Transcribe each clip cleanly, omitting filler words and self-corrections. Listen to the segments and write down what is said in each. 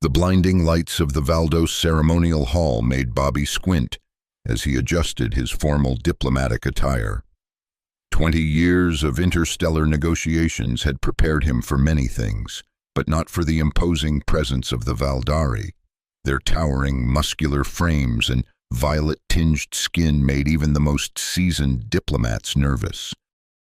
The blinding lights of the Valdos ceremonial hall made Bobby squint as he adjusted his formal diplomatic attire. 20 years of interstellar negotiations had prepared him for many things, but not for the imposing presence of the Valdari. Their towering, muscular frames and violet-tinged skin made even the most seasoned diplomats nervous.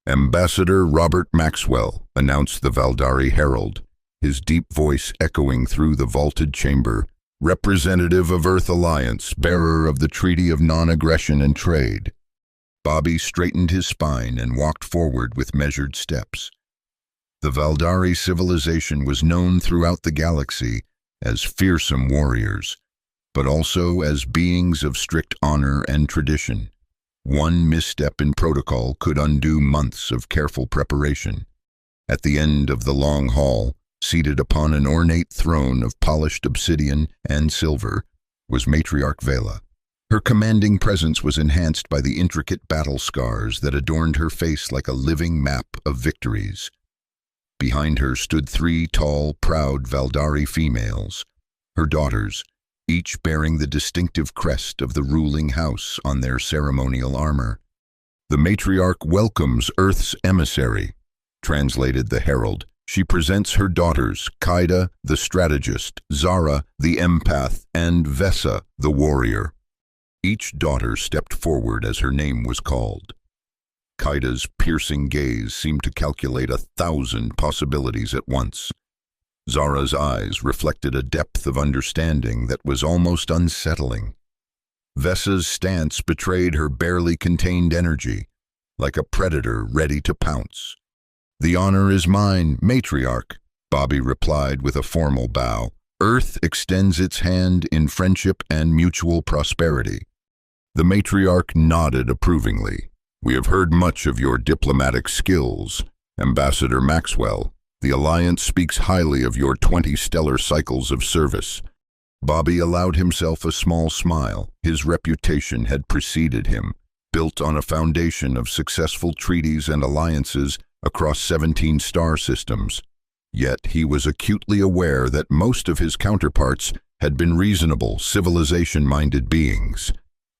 "Ambassador Robert Maxwell," announced the Valdari herald, his deep voice echoing through the vaulted chamber, "representative of Earth Alliance, bearer of the Treaty of Non-Aggression and Trade." Bobby straightened his spine and walked forward with measured steps. The Valdari civilization was known throughout the galaxy as fearsome warriors, but also as beings of strict honor and tradition. One misstep in protocol could undo months of careful preparation. At the end of the long hall, seated upon an ornate throne of polished obsidian and silver, was Matriarch Vela. Her commanding presence was enhanced by the intricate battle scars that adorned her face like a living map of victories. Behind her stood 3 tall, proud Valdari females, her daughters, each bearing the distinctive crest of the ruling house on their ceremonial armor. "The matriarch welcomes Earth's emissary," translated the herald. "She presents her daughters, Kaida, the strategist, Zara, the empath, and Vesa, the warrior." Each daughter stepped forward as her name was called. Kaida's piercing gaze seemed to calculate 1,000 possibilities at once. Zara's eyes reflected a depth of understanding that was almost unsettling. Vesa's stance betrayed her barely contained energy, like a predator ready to pounce. "The honor is mine, matriarch," Bobby replied with a formal bow. "Earth extends its hand in friendship and mutual prosperity." The matriarch nodded approvingly. "We have heard much of your diplomatic skills, Ambassador Maxwell. The Alliance speaks highly of your 20 stellar cycles of service." Bobby allowed himself a small smile. His reputation had preceded him, built on a foundation of successful treaties and alliances across 17 star systems. Yet he was acutely aware that most of his counterparts had been reasonable, civilization-minded beings.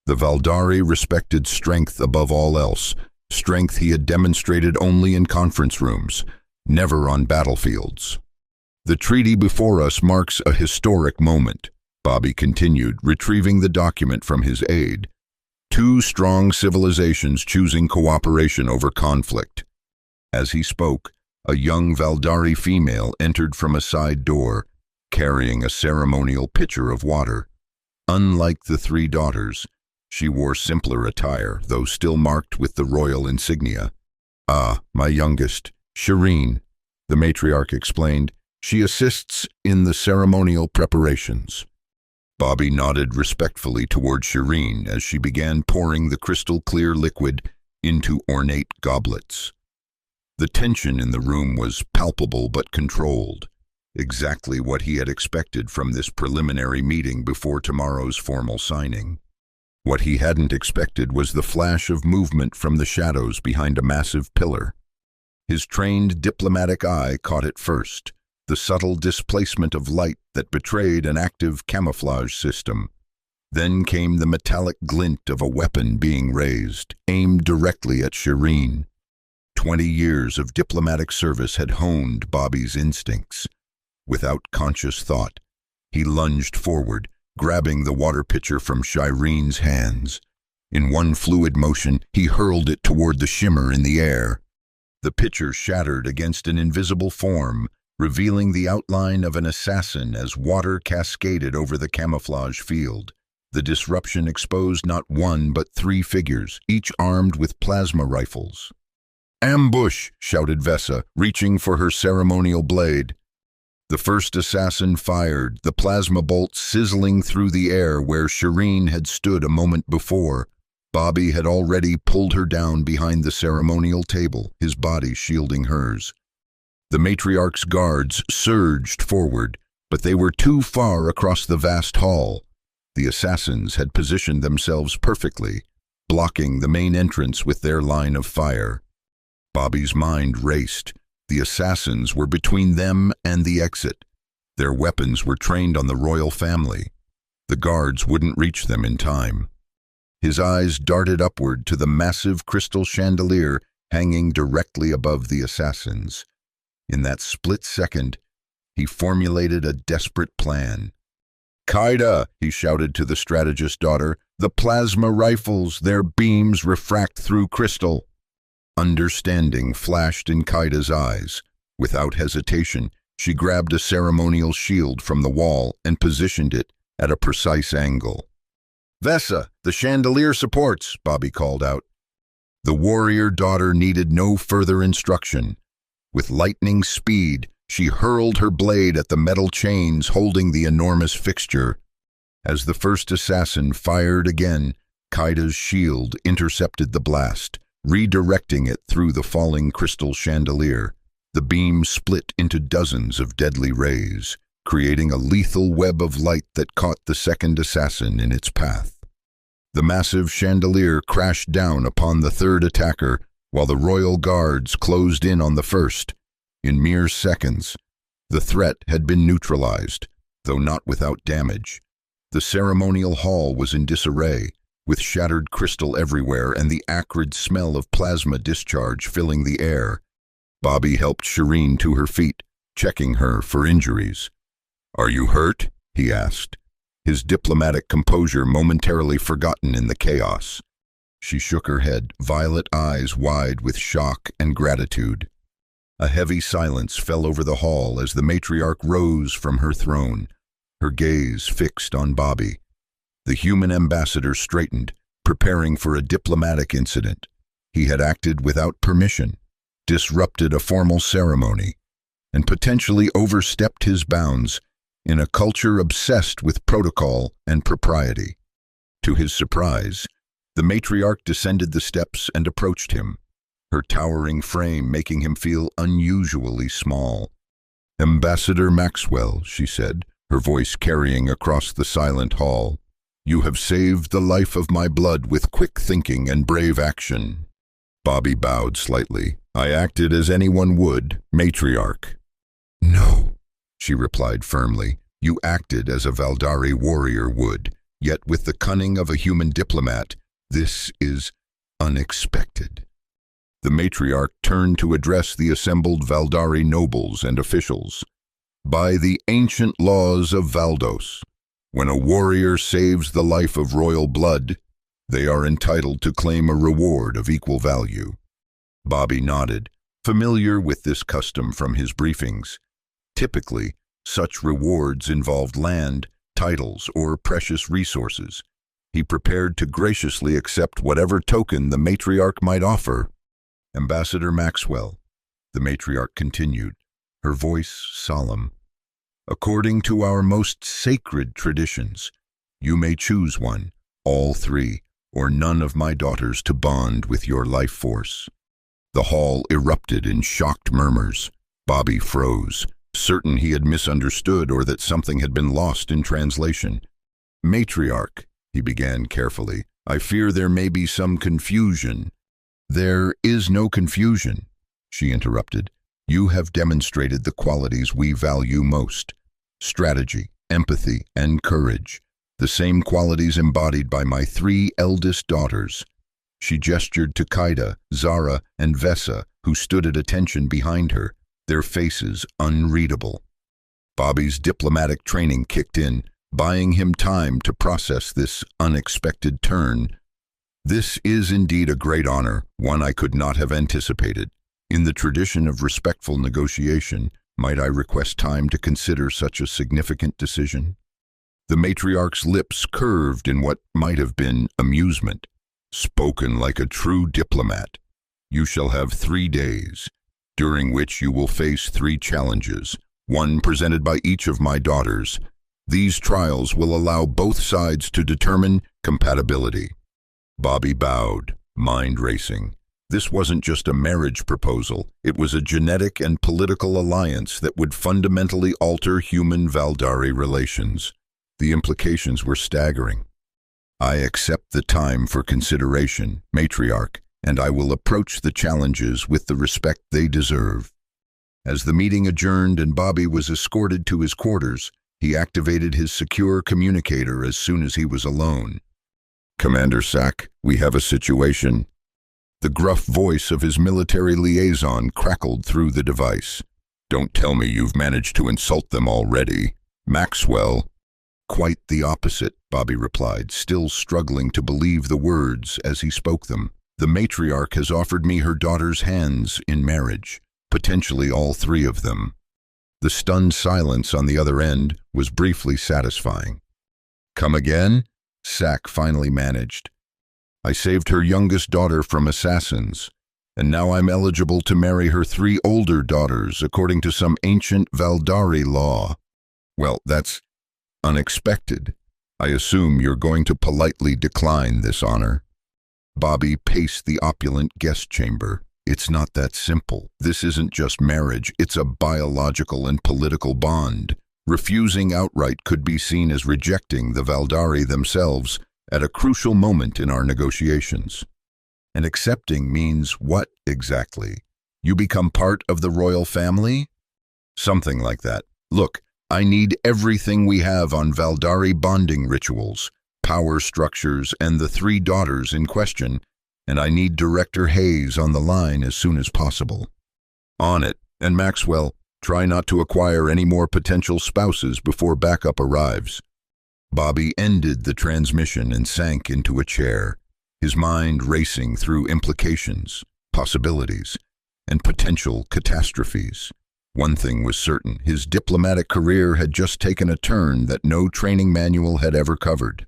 The Valdari respected strength above all else, strength he had demonstrated only in conference rooms, never on battlefields. "The treaty before us marks a historic moment," Bobby continued, retrieving the document from his aide. "2 strong civilizations choosing cooperation over conflict." As he spoke, a young Valdari female entered from a side door, carrying a ceremonial pitcher of water. Unlike the 3 daughters, she wore simpler attire, though still marked with the royal insignia. "Ah, my youngest, Shireen," the matriarch explained. "She assists in the ceremonial preparations." Bobby nodded respectfully toward Shireen as she began pouring the crystal-clear liquid into ornate goblets. The tension in the room was palpable but controlled, exactly what he had expected from this preliminary meeting before tomorrow's formal signing. What he hadn't expected was the flash of movement from the shadows behind a massive pillar. His trained diplomatic eye caught it first, the subtle displacement of light that betrayed an active camouflage system. Then came the metallic glint of a weapon being raised, aimed directly at Shireen. 20 years of diplomatic service had honed Bobby's instincts. Without conscious thought, he lunged forward, grabbing the water pitcher from Shireen's hands. In one fluid motion, he hurled it toward the shimmer in the air. The pitcher shattered against an invisible form, revealing the outline of an assassin as water cascaded over the camouflage field. The disruption exposed not 1 but 3 figures, each armed with plasma rifles. "Ambush!" shouted Vesa, reaching for her ceremonial blade. The first assassin fired, the plasma bolt sizzling through the air where Shireen had stood a moment before. Bobby had already pulled her down behind the ceremonial table, his body shielding hers. The matriarch's guards surged forward, but they were too far across the vast hall. The assassins had positioned themselves perfectly, blocking the main entrance with their line of fire. Bobby's mind raced. The assassins were between them and the exit. Their weapons were trained on the royal family. The guards wouldn't reach them in time. His eyes darted upward to the massive crystal chandelier hanging directly above the assassins. In that split second, he formulated a desperate plan. "Kaida," he shouted to the strategist's daughter, "the plasma rifles, their beams refract through crystal." Understanding flashed in Kaida's eyes. Without hesitation, she grabbed a ceremonial shield from the wall and positioned it at a precise angle. "Vesa, the chandelier supports," Bobby called out. The warrior daughter needed no further instruction. With lightning speed, she hurled her blade at the metal chains holding the enormous fixture. As the first assassin fired again, Kaida's shield intercepted the blast, redirecting it through the falling crystal chandelier. The beam split into dozens of deadly rays, creating a lethal web of light that caught the second assassin in its path. The massive chandelier crashed down upon the third attacker, while the royal guards closed in on the first. In mere seconds, the threat had been neutralized, though not without damage. The ceremonial hall was in disarray, with shattered crystal everywhere and the acrid smell of plasma discharge filling the air. Bobby helped Shireen to her feet, checking her for injuries. "Are you hurt?" he asked, his diplomatic composure momentarily forgotten in the chaos. She shook her head, violet eyes wide with shock and gratitude. A heavy silence fell over the hall as the matriarch rose from her throne, her gaze fixed on Bobby. The human ambassador straightened, preparing for a diplomatic incident. He had acted without permission, disrupted a formal ceremony, and potentially overstepped his bounds in a culture obsessed with protocol and propriety. To his surprise, the matriarch descended the steps and approached him, her towering frame making him feel unusually small. "Ambassador Maxwell," she said, her voice carrying across the silent hall, "you have saved the life of my blood with quick thinking and brave action." Bobby bowed slightly. "I acted as anyone would, matriarch." "No," she replied firmly. "You acted as a Valdari warrior would, yet with the cunning of a human diplomat, this is unexpected." The matriarch turned to address the assembled Valdari nobles and officials. "By the ancient laws of Valdos, when a warrior saves the life of royal blood, they are entitled to claim a reward of equal value." Bobby nodded, familiar with this custom from his briefings. Typically, such rewards involved land, titles, or precious resources. He prepared to graciously accept whatever token the matriarch might offer. "Ambassador Maxwell," the matriarch continued, her voice solemn, "according to our most sacred traditions, you may choose one, all three, or none of my daughters to bond with your life force." The hall erupted in shocked murmurs. Bobby froze, certain he had misunderstood or that something had been lost in translation. "Matriarch," he began carefully, "I fear there may be some confusion." "There is no confusion," she interrupted. "You have demonstrated the qualities we value most: strategy, empathy, and courage, the same qualities embodied by my three eldest daughters." She gestured to Kaida, Zara, and Vesa, who stood at attention behind her, their faces unreadable. Bobby's diplomatic training kicked in, buying him time to process this unexpected turn. "This is indeed a great honor, one I could not have anticipated. In the tradition of respectful negotiation, might I request time to consider such a significant decision?" The matriarch's lips curved in what might have been amusement. "Spoken like a true diplomat. You shall have 3 days, during which you will face 3 challenges, one presented by each of my daughters. These trials will allow both sides to determine compatibility." Bobby bowed, mind racing. This wasn't just a marriage proposal, it was a genetic and political alliance that would fundamentally alter human-Valdari relations. The implications were staggering. "I accept the time for consideration, matriarch, and I will approach the challenges with the respect they deserve." As the meeting adjourned and Bobby was escorted to his quarters, he activated his secure communicator as soon as he was alone. "Commander Sack, we have a situation." The gruff voice of his military liaison crackled through the device. "Don't tell me you've managed to insult them already. Maxwell." "Quite the opposite," Bobby replied, still struggling to believe the words as he spoke them. "The matriarch has offered me her daughter's hands in marriage, potentially all three of them." The stunned silence on the other end was briefly satisfying. "Come again?" Sack finally managed. "I saved her youngest daughter from assassins, and now I'm eligible to marry her three older daughters according to some ancient Valdari law." "Well, that's unexpected. I assume you're going to politely decline this honor." Bobby paced the opulent guest chamber. "It's not that simple. This isn't just marriage, it's a biological and political bond. Refusing outright could be seen as rejecting the Valdari themselves at a crucial moment in our negotiations." "And accepting means what exactly? You become part of the royal family?" "Something like that. Look, I need everything we have on Valdari bonding rituals, power structures, and the three daughters in question, and I need Director Hayes on the line as soon as possible." "On it. And Maxwell, try not to acquire any more potential spouses before backup arrives." Bobby ended the transmission and sank into a chair, his mind racing through implications, possibilities, and potential catastrophes. One thing was certain: his diplomatic career had just taken a turn that no training manual had ever covered.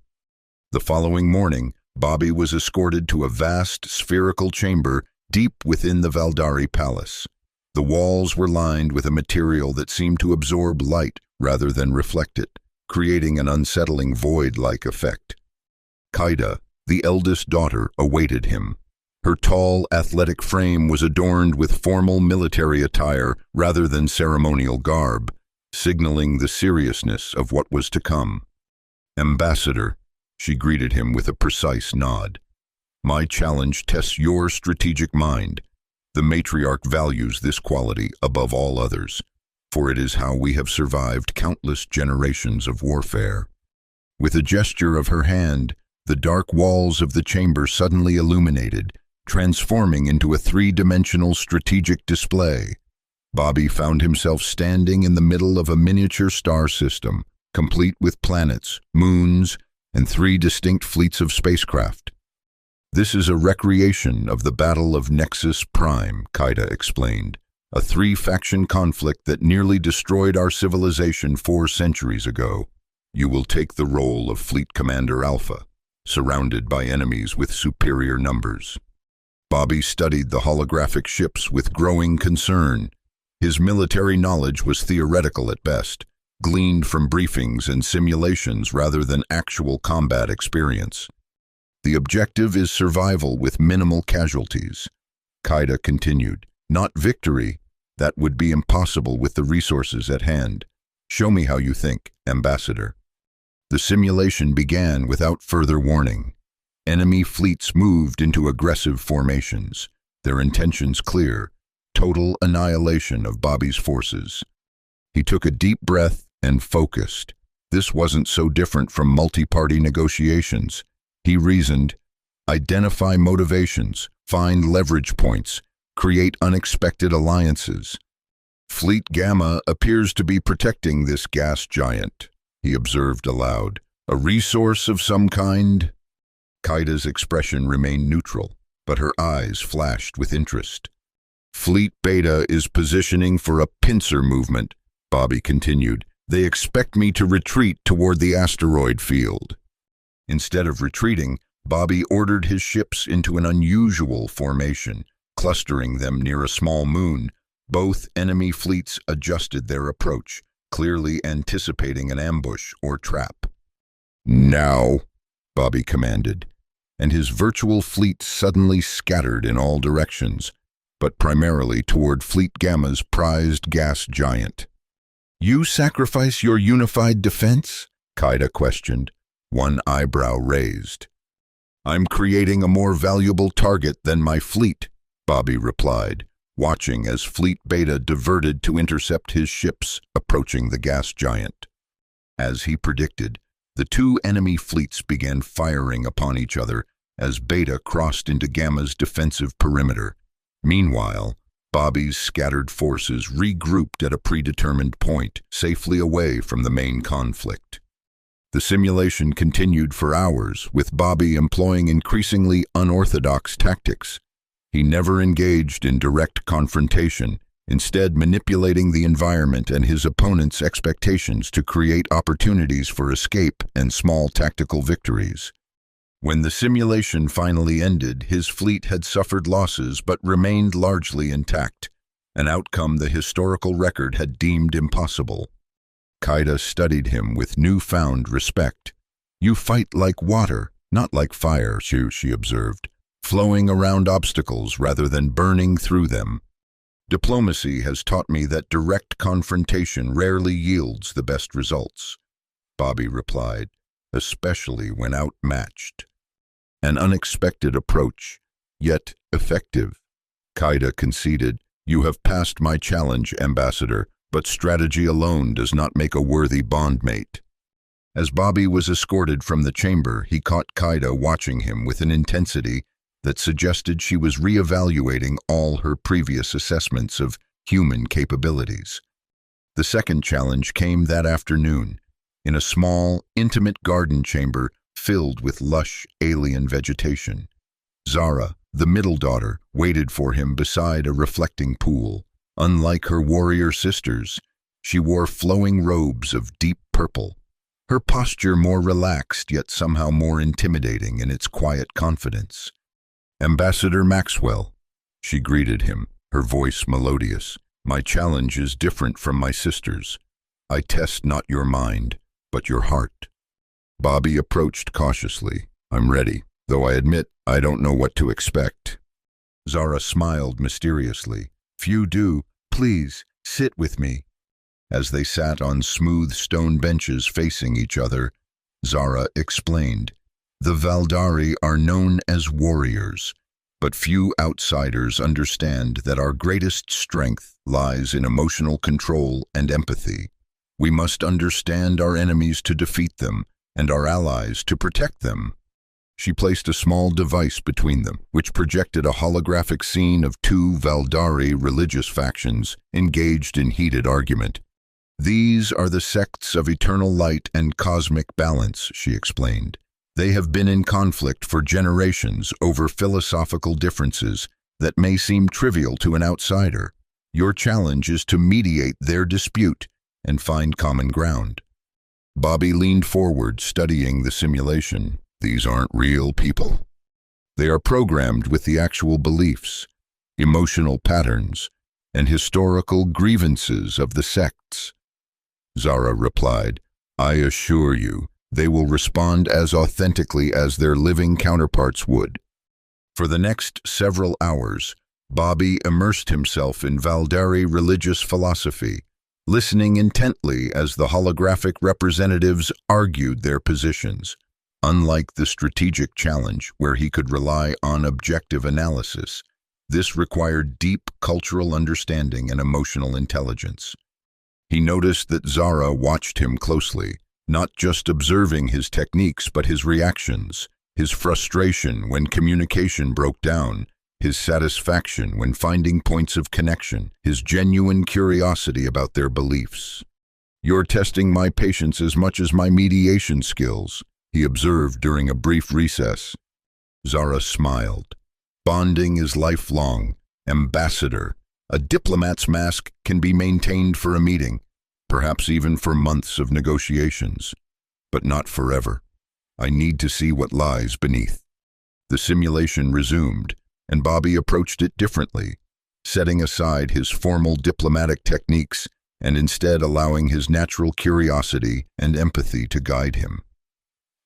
The following morning, Bobby was escorted to a vast spherical chamber deep within the Valdari palace. The walls were lined with a material that seemed to absorb light rather than reflect it, creating an unsettling void-like effect. Qaida, the eldest daughter, awaited him. Her tall, athletic frame was adorned with formal military attire rather than ceremonial garb, signaling the seriousness of what was to come. "Ambassador," she greeted him with a precise nod. "My challenge tests your strategic mind. The matriarch values this quality above all others, for it is how we have survived countless generations of warfare." With a gesture of her hand, the dark walls of the chamber suddenly illuminated, transforming into a three-dimensional strategic display. Bobby found himself standing in the middle of a miniature star system, complete with planets, moons, and three distinct fleets of spacecraft. "This is a recreation of the Battle of Nexus Prime," Qaida explained, "a three-faction conflict that nearly destroyed our civilization 4 centuries ago. You will take the role of Fleet Commander Alpha, surrounded by enemies with superior numbers." Bobby studied the holographic ships with growing concern. His military knowledge was theoretical at best, gleaned from briefings and simulations rather than actual combat experience. "The objective is survival with minimal casualties," Qaida continued. "Not victory. That would be impossible with the resources at hand. Show me how you think, Ambassador." The simulation began without further warning. Enemy fleets moved into aggressive formations, their intentions clear: total annihilation of Bobby's forces. He took a deep breath and focused. This wasn't so different from multi-party negotiations. He reasoned: identify motivations, find leverage points, create unexpected alliances. "Fleet Gamma appears to be protecting this gas giant," he observed aloud. "A resource of some kind?" Qaida's expression remained neutral, but her eyes flashed with interest. "Fleet Beta is positioning for a pincer movement," Bobby continued. "They expect me to retreat toward the asteroid field." Instead of retreating, Bobby ordered his ships into an unusual formation, clustering them near a small moon. Both enemy fleets adjusted their approach, clearly anticipating an ambush or trap. "Now," Bobby commanded, and his virtual fleet suddenly scattered in all directions, but primarily toward Fleet Gamma's prized gas giant. "You sacrifice your unified defense?" Qaida questioned, one eyebrow raised. "I'm creating a more valuable target than my fleet," Bobby replied, watching as Fleet Beta diverted to intercept his ships approaching the gas giant. As he predicted, the two enemy fleets began firing upon each other as Beta crossed into Gamma's defensive perimeter. Meanwhile, Bobby's scattered forces regrouped at a predetermined point, safely away from the main conflict. The simulation continued for hours, with Bobby employing increasingly unorthodox tactics. He never engaged in direct confrontation, instead manipulating the environment and his opponent's expectations to create opportunities for escape and small tactical victories. When the simulation finally ended, his fleet had suffered losses but remained largely intact, an outcome the historical record had deemed impossible. Qaeda studied him with newfound respect. "You fight like water, not like fire," she observed, "flowing around obstacles rather than burning through them." "Diplomacy has taught me that direct confrontation rarely yields the best results," Bobby replied, "especially when outmatched." "An unexpected approach, yet effective," Qaeda conceded. "You have passed my challenge, Ambassador, but strategy alone does not make a worthy bondmate." As Bobby was escorted from the chamber, he caught Qaeda watching him with an intensity that suggested she was reevaluating all her previous assessments of human capabilities. The second challenge came that afternoon, in a small, intimate garden chamber filled with lush, alien vegetation. Zara, the middle daughter, waited for him beside a reflecting pool. Unlike her warrior sisters, she wore flowing robes of deep purple, her posture more relaxed yet somehow more intimidating in its quiet confidence. "Ambassador Maxwell," she greeted him, her voice melodious, "my challenge is different from my sister's. I test not your mind, but your heart." Bobby approached cautiously. "I'm ready, though I admit I don't know what to expect." Zara smiled mysteriously. "Few do. Please, sit with me." As they sat on smooth stone benches facing each other, Zara explained, "The Valdari are known as warriors, but few outsiders understand that our greatest strength lies in emotional control and empathy. We must understand our enemies to defeat them, and our allies to protect them." She placed a small device between them, which projected a holographic scene of two Valdari religious factions engaged in heated argument. "These are the sects of eternal light and cosmic balance," she explained. "They have been in conflict for generations over philosophical differences that may seem trivial to an outsider. Your challenge is to mediate their dispute and find common ground." Bobby leaned forward, studying the simulation. "These aren't real people. They are programmed with the actual beliefs, emotional patterns, and historical grievances of the sects." Zara replied, "I assure you, they will respond as authentically as their living counterparts would." For the next several hours, Bobby immersed himself in Valdari religious philosophy, listening intently as the holographic representatives argued their positions. Unlike the strategic challenge, where he could rely on objective analysis, this required deep cultural understanding and emotional intelligence. He noticed that Zara watched him closely, not just observing his techniques but his reactions, his frustration when communication broke down, his satisfaction when finding points of connection, his genuine curiosity about their beliefs. "You're testing my patience as much as my mediation skills," he observed during a brief recess. Zara smiled. "Bonding is lifelong. Ambassador, a diplomat's mask can be maintained for a meeting, perhaps even for months of negotiations, but not forever. I need to see what lies beneath." The simulation resumed, and Bobby approached it differently, setting aside his formal diplomatic techniques and instead allowing his natural curiosity and empathy to guide him.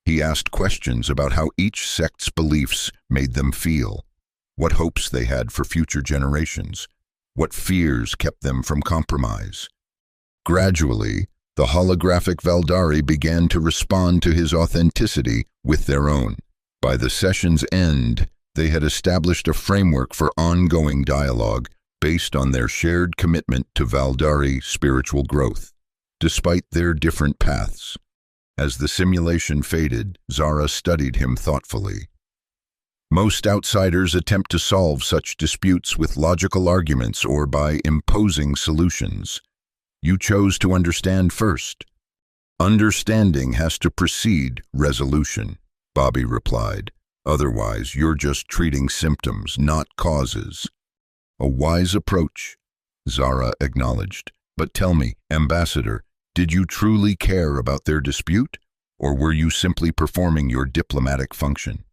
He asked questions about how each sect's beliefs made them feel, what hopes they had for future generations, what fears kept them from compromise. Gradually, the holographic Valdari began to respond to his authenticity with their own. By the session's end, they had established a framework for ongoing dialogue, based on their shared commitment to Valdari spiritual growth, despite their different paths. As the simulation faded, Zara studied him thoughtfully. Most outsiders attempt to solve such disputes with logical arguments or by imposing solutions. You chose to understand first. Understanding has to precede resolution, Bobby replied. Otherwise, you're just treating symptoms, not causes. A wise approach, Zara acknowledged. But tell me, Ambassador, did you truly care about their dispute, or were you simply performing your diplomatic function?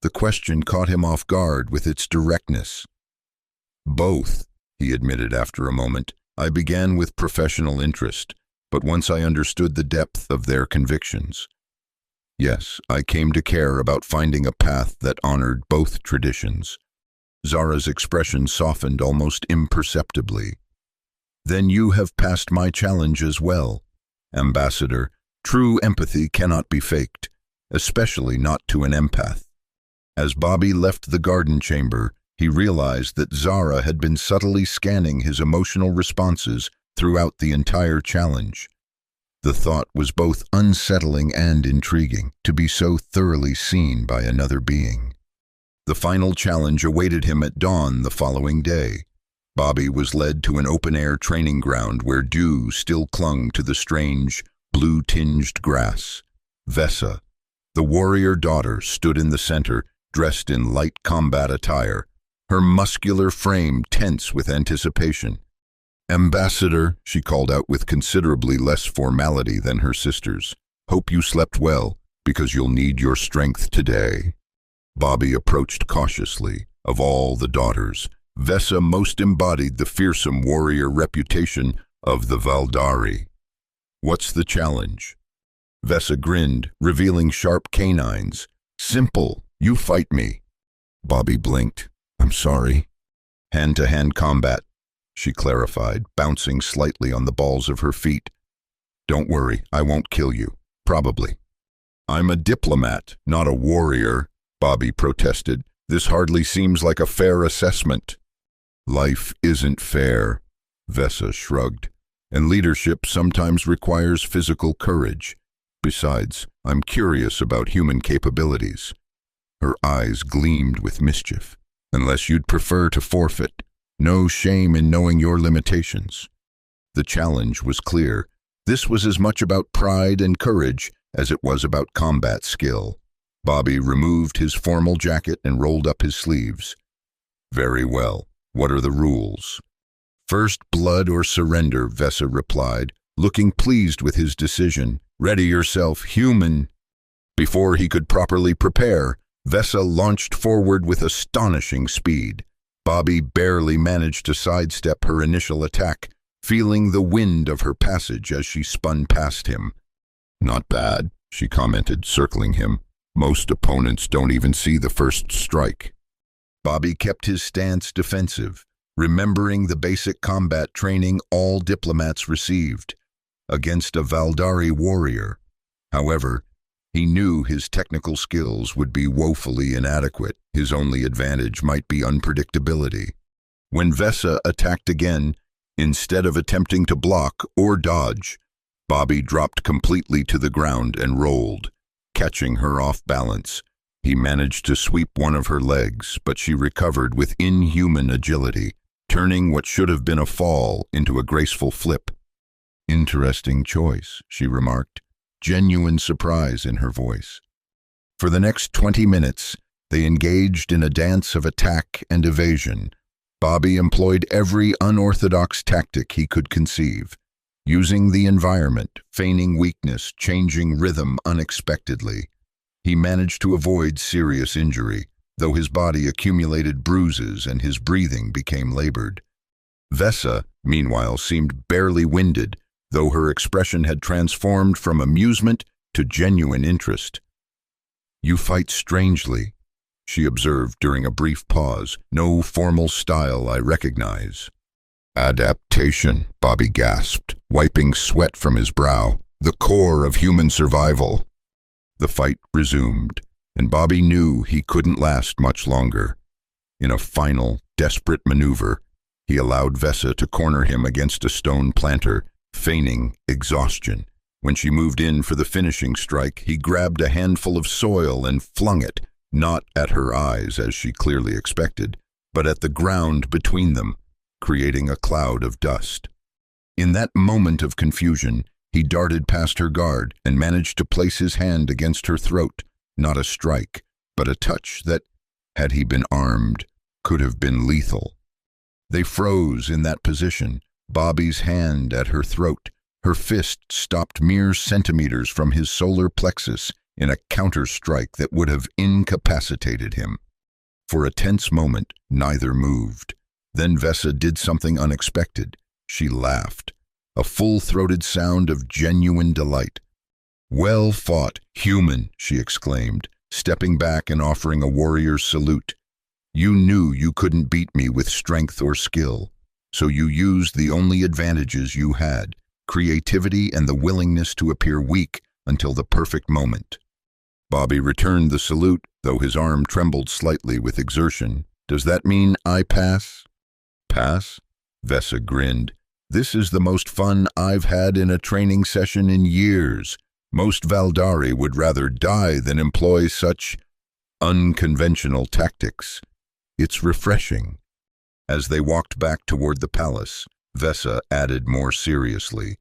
The question caught him off guard with its directness. Both, he admitted after a moment. I began with professional interest, but once I understood the depth of their convictions. Yes, I came to care about finding a path that honored both traditions. Zara's expression softened almost imperceptibly. Then you have passed my challenge as well. Ambassador, true empathy cannot be faked, especially not to an empath. As Bobby left the garden chamber, he realized that Zara had been subtly scanning his emotional responses throughout the entire challenge. The thought was both unsettling and intriguing, to be so thoroughly seen by another being. The final challenge awaited him at dawn the following day. Bobby was led to an open-air training ground where dew still clung to the strange, blue-tinged grass. Vesa, the warrior daughter, stood in the center, dressed in light combat attire, her muscular frame tense with anticipation. Ambassador, she called out with considerably less formality than her sisters. Hope you slept well, because you'll need your strength today. Bobby approached cautiously. Of all the daughters, Vesa most embodied the fearsome warrior reputation of the Valdari. What's the challenge? Vesa grinned, revealing sharp canines. Simple, you fight me. Bobby blinked. I'm sorry. Hand-to-hand combat, she clarified, bouncing slightly on the balls of her feet. Don't worry, I won't kill you. Probably. I'm a diplomat, not a warrior, Bobby protested. This hardly seems like a fair assessment. Life isn't fair, Vesa shrugged, and leadership sometimes requires physical courage. Besides, I'm curious about human capabilities. Her eyes gleamed with mischief. Unless you'd prefer to forfeit, no shame in knowing your limitations. The challenge was clear. This was as much about pride and courage as it was about combat skill. Bobby removed his formal jacket and rolled up his sleeves. Very well. What are the rules? First blood or surrender, Vesa replied, looking pleased with his decision. Ready yourself, human. Before he could properly prepare, Vesa launched forward with astonishing speed. Bobby barely managed to sidestep her initial attack, feeling the wind of her passage as she spun past him. Not bad, she commented, circling him. Most opponents don't even see the first strike. Bobby kept his stance defensive, remembering the basic combat training all diplomats received against a Valdari warrior. However, he knew his technical skills would be woefully inadequate. His only advantage might be unpredictability. When Vesa attacked again, instead of attempting to block or dodge, Bobby dropped completely to the ground and rolled, catching her off balance. He managed to sweep one of her legs, but she recovered with inhuman agility, turning what should have been a fall into a graceful flip. Interesting choice, she remarked, genuine surprise in her voice. For the next 20 minutes, they engaged in a dance of attack and evasion. Bobby employed every unorthodox tactic he could conceive, using the environment, feigning weakness, changing rhythm unexpectedly. He managed to avoid serious injury, though his body accumulated bruises and his breathing became labored. Vesa, meanwhile, seemed barely winded, though her expression had transformed from amusement to genuine interest. You fight strangely, she observed during a brief pause. No formal style I recognize. Adaptation, Bobby gasped, wiping sweat from his brow. The core of human survival. The fight resumed, and Bobby knew he couldn't last much longer. In a final, desperate maneuver, He allowed Vesa to corner him against a stone planter, feigning exhaustion. When she moved in for the finishing strike, he grabbed a handful of soil and flung it, not at her eyes as she clearly expected, but at the ground between them, creating a cloud of dust. In that moment of confusion, he darted past her guard and managed to place his hand against her throat, not a strike, but a touch that, had he been armed, could have been lethal. They froze in that position, Bobby's hand at her throat, her fist stopped mere centimeters from his solar plexus in a counter-strike that would have incapacitated him. For a tense moment, neither moved. Then Vesa did something unexpected. She laughed, a full-throated sound of genuine delight. "Well fought, human," she exclaimed, stepping back and offering a warrior's salute. "You knew you couldn't beat me with strength or skill, so you used the only advantages you had, creativity and the willingness to appear weak until the perfect moment." Bobby returned the salute, though his arm trembled slightly with exertion. "Does that mean I pass?" "Pass?" Vesa grinned. "This is the most fun I've had in a training session in years. Most Valdari would rather die than employ such unconventional tactics. It's refreshing." As they walked back toward the palace, Vesa added more seriously,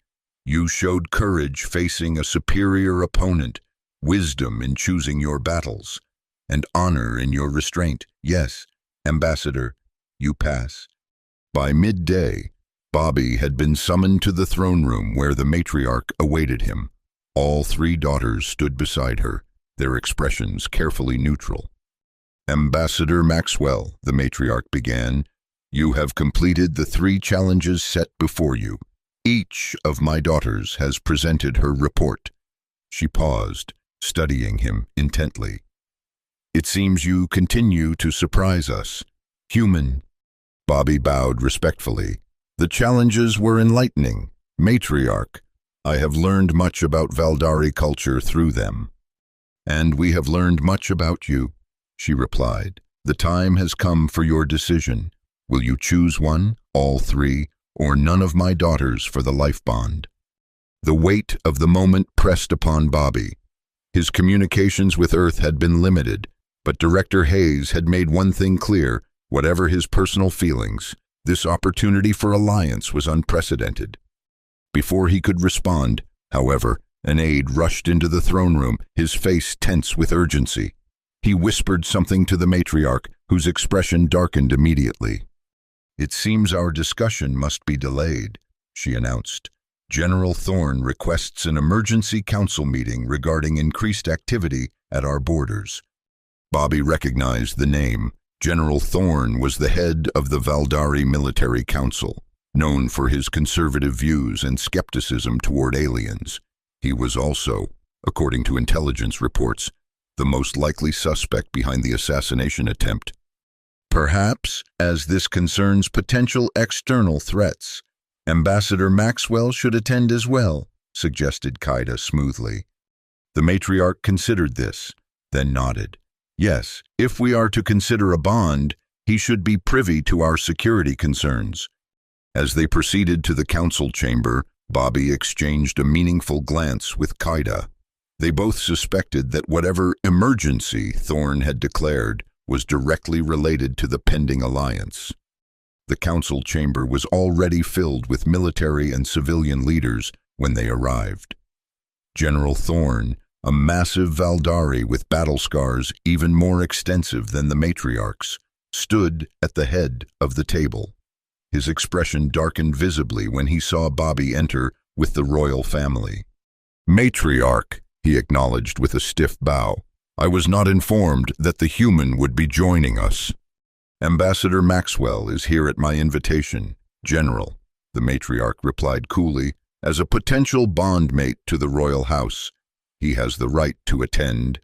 "You showed courage facing a superior opponent, wisdom in choosing your battles, and honor in your restraint. Yes, Ambassador, you pass." By midday, Bobby had been summoned to the throne room where the matriarch awaited him. All three daughters stood beside her, their expressions carefully neutral. "Ambassador Maxwell," the matriarch began, "you have completed the 3 challenges set before you. Each of my daughters has presented her report." She paused, studying him intently. "It seems you continue to surprise us. Human." Bobby bowed respectfully. "The challenges were enlightening. Matriarch, I have learned much about Valdari culture through them." "And we have learned much about you," she replied. "The time has come for your decision. Will you choose one, all 3, or none of my daughters for the life bond?" The weight of the moment pressed upon Bobby. His communications with Earth had been limited, but Director Hayes had made one thing clear: whatever his personal feelings, this opportunity for alliance was unprecedented. Before he could respond, however, an aide rushed into the throne room, his face tense with urgency. He whispered something to the matriarch, whose expression darkened immediately. "It seems our discussion must be delayed," she announced. "General Thorne requests an emergency council meeting regarding increased activity at our borders." Bobby recognized the name. General Thorne was the head of the Valdari Military Council, known for his conservative views and skepticism toward aliens. He was also, according to intelligence reports, the most likely suspect behind the assassination attempt. "Perhaps, as this concerns potential external threats, Ambassador Maxwell should attend as well," suggested Qaida smoothly. The matriarch considered this, then nodded. "Yes, if we are to consider a bond, he should be privy to our security concerns." As they proceeded to the council chamber, Bobby exchanged a meaningful glance with Qaida. They both suspected that whatever emergency Thorne had declared was directly related to the pending alliance. The council chamber was already filled with military and civilian leaders when they arrived. General Thorne, a massive Valdari with battle scars even more extensive than the matriarch's, stood at the head of the table. His expression darkened visibly when he saw Bobby enter with the royal family. "Matriarch," he acknowledged with a stiff bow, "I was not informed that the human would be joining us." "Ambassador Maxwell is here at my invitation, General," the matriarch replied coolly, "as a potential bondmate to the royal house. He has the right to attend."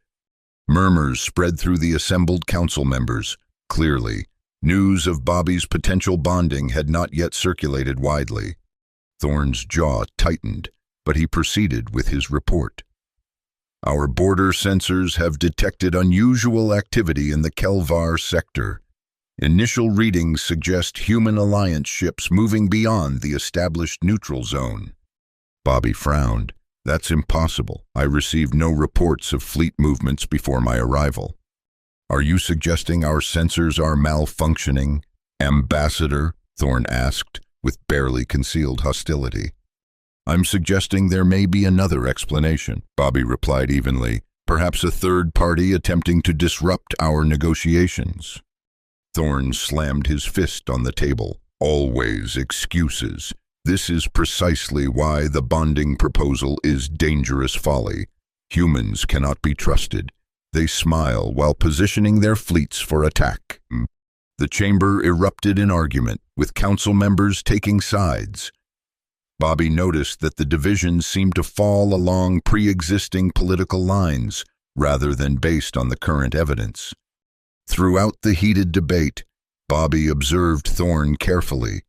Murmurs spread through the assembled council members. Clearly, news of Bobby's potential bonding had not yet circulated widely. Thorne's jaw tightened, but he proceeded with his report. "Our border sensors have detected unusual activity in the Kelvar sector. Initial readings suggest human alliance ships moving beyond the established neutral zone. Bobby frowned. That's impossible. I received no reports of fleet movements before my arrival. Are you suggesting our sensors are malfunctioning, Ambassador? Thorne asked, with barely concealed hostility. I'm suggesting there may be another explanation, Bobby replied evenly. Perhaps a third party attempting to disrupt our negotiations. Thorne slammed his fist on the table. Always excuses. This is precisely why the bonding proposal is dangerous folly. Humans cannot be trusted. They smile while positioning their fleets for attack. The chamber erupted in argument, with council members taking sides. Bobby noticed that the divisions seemed to fall along pre-existing political lines, rather than based on the current evidence. Throughout the heated debate, Bobby observed Thorne carefully.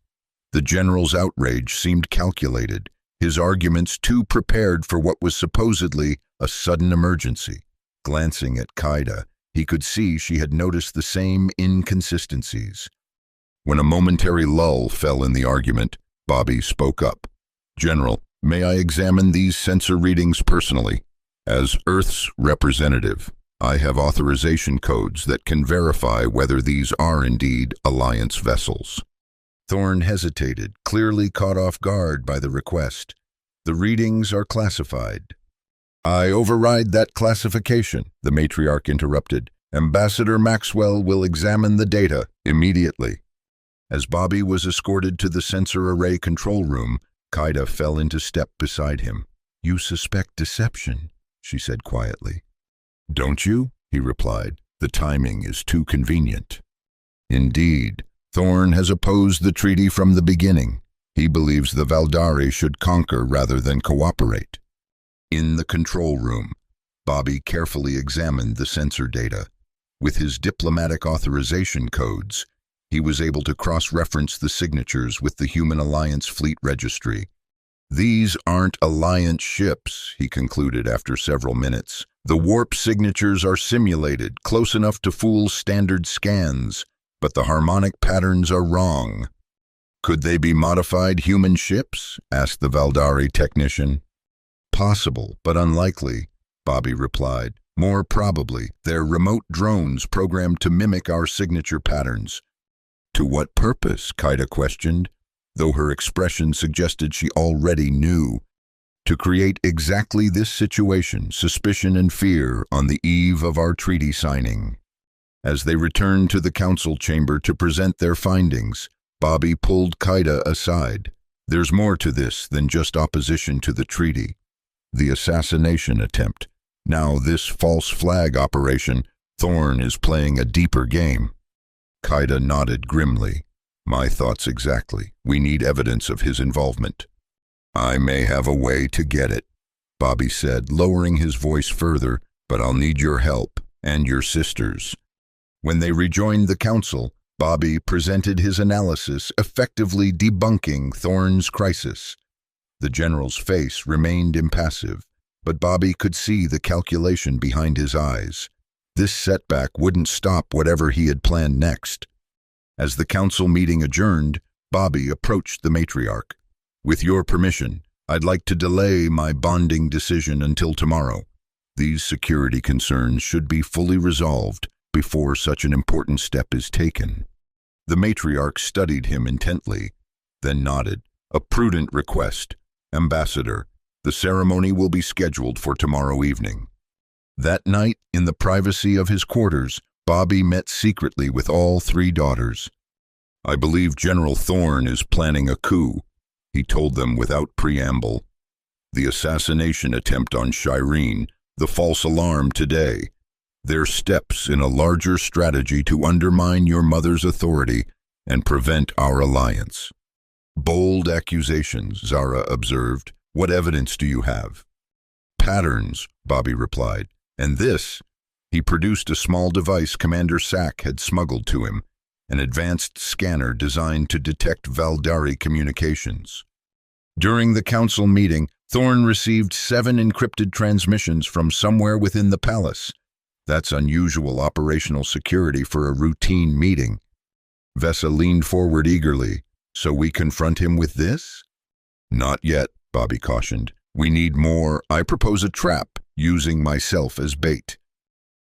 The general's outrage seemed calculated, his arguments too prepared for what was supposedly a sudden emergency. Glancing at Qaeda, he could see she had noticed the same inconsistencies. When a momentary lull fell in the argument, Bobby spoke up. General, may I examine these sensor readings personally? As Earth's representative, I have authorization codes that can verify whether these are indeed Alliance vessels. Thorne hesitated, clearly caught off guard by the request. The readings are classified. I override that classification, the matriarch interrupted. Ambassador Maxwell will examine the data immediately. As Bobby was escorted to the sensor array control room, Qaeda fell into step beside him. You suspect deception, she said quietly. Don't you? He replied. The timing is too convenient. Indeed, Thorne has opposed the treaty from the beginning. He believes the Valdari should conquer rather than cooperate. In the control room, Bobby carefully examined the sensor data. With his diplomatic authorization codes, he was able to cross-reference the signatures with the Human Alliance Fleet Registry. These aren't Alliance ships, he concluded after several minutes. The warp signatures are simulated, close enough to fool standard scans, but the harmonic patterns are wrong. Could they be modified human ships? Asked the Valdari technician. Possible, but unlikely, Bobby replied. More probably, they're remote drones programmed to mimic our signature patterns. To what purpose? Qaeda questioned, though her expression suggested she already knew. To create exactly this situation, suspicion and fear, on the eve of our treaty signing. As they returned to the council chamber to present their findings, Bobby pulled Qaeda aside. There's more to this than just opposition to the treaty. The assassination attempt. Now this false flag operation, Thorne is playing a deeper game. Qaeda nodded grimly. My thoughts exactly. We need evidence of his involvement. I may have a way to get it, Bobby said, lowering his voice further, but I'll need your help, and your sister's. When they rejoined the council, Bobby presented his analysis, effectively debunking Thorne's crisis. The general's face remained impassive, but Bobby could see the calculation behind his eyes. This setback wouldn't stop whatever he had planned next. As the council meeting adjourned, Bobby approached the matriarch. With your permission, I'd like to delay my bonding decision until tomorrow. These security concerns should be fully resolved before such an important step is taken. The matriarch studied him intently, then nodded. A prudent request. Ambassador, the ceremony will be scheduled for tomorrow evening. That night, in the privacy of his quarters, Bobby met secretly with all three daughters. I believe General Thorne is planning a coup, he told them without preamble. The assassination attempt on Shireen, the false alarm today. They're steps in a larger strategy to undermine your mother's authority and prevent our alliance. Bold accusations, Zara observed. What evidence do you have? Patterns, Bobby replied. And this? He produced a small device Commander Sack had smuggled to him, an advanced scanner designed to detect Valdari communications. During the council meeting, Thorne received 7 encrypted transmissions from somewhere within the palace. That's unusual operational security for a routine meeting. Vesa leaned forward eagerly. So we confront him with this? Not yet, Bobby cautioned. We need more. I propose a trap, using myself as bait.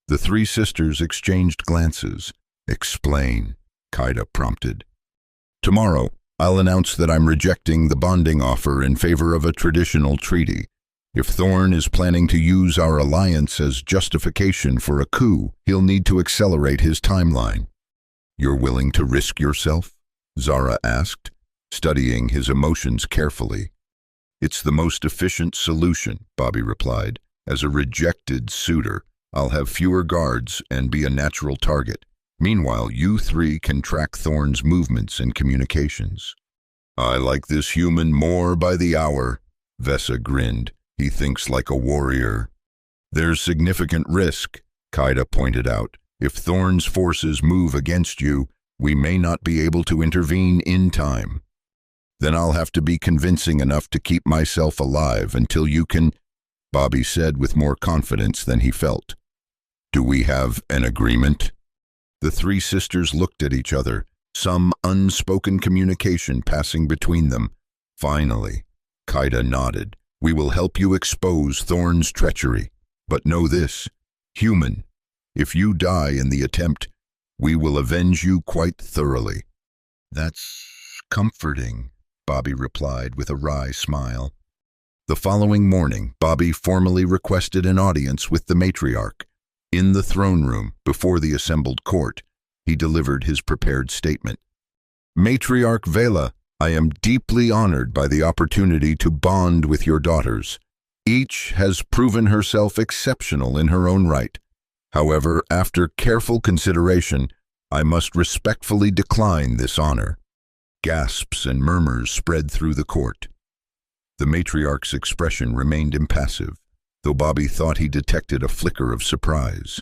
The three sisters exchanged glances. Explain, Kaida prompted. Tomorrow, I'll announce that I'm rejecting the bonding offer in favor of a traditional treaty. If Thorn is planning to use our alliance as justification for a coup, he'll need to accelerate his timeline. You're willing to risk yourself? Zara asked, studying his emotions carefully. It's the most efficient solution, Bobby replied. As a rejected suitor, I'll have fewer guards and be a natural target. Meanwhile, you three can track Thorn's movements and communications. I like this human more by the hour, Vesa grinned. He thinks like a warrior. There's significant risk, Kaida pointed out. If Thorn's forces move against you, we may not be able to intervene in time. Then I'll have to be convincing enough to keep myself alive until you can, Bobby said with more confidence than he felt. Do we have an agreement? The three sisters looked at each other, some unspoken communication passing between them. Finally, Kaida nodded. We will help you expose Thorn's treachery. But know this, human, if you die in the attempt, we will avenge you quite thoroughly. That's comforting, Bobby replied with a wry smile. The following morning, Bobby formally requested an audience with the matriarch. In the throne room, before the assembled court, he delivered his prepared statement. Matriarch Vela, I am deeply honored by the opportunity to bond with your daughters. Each has proven herself exceptional in her own right. However, after careful consideration, I must respectfully decline this honor. Gasps and murmurs spread through the court. The matriarch's expression remained impassive, though Bobby thought he detected a flicker of surprise.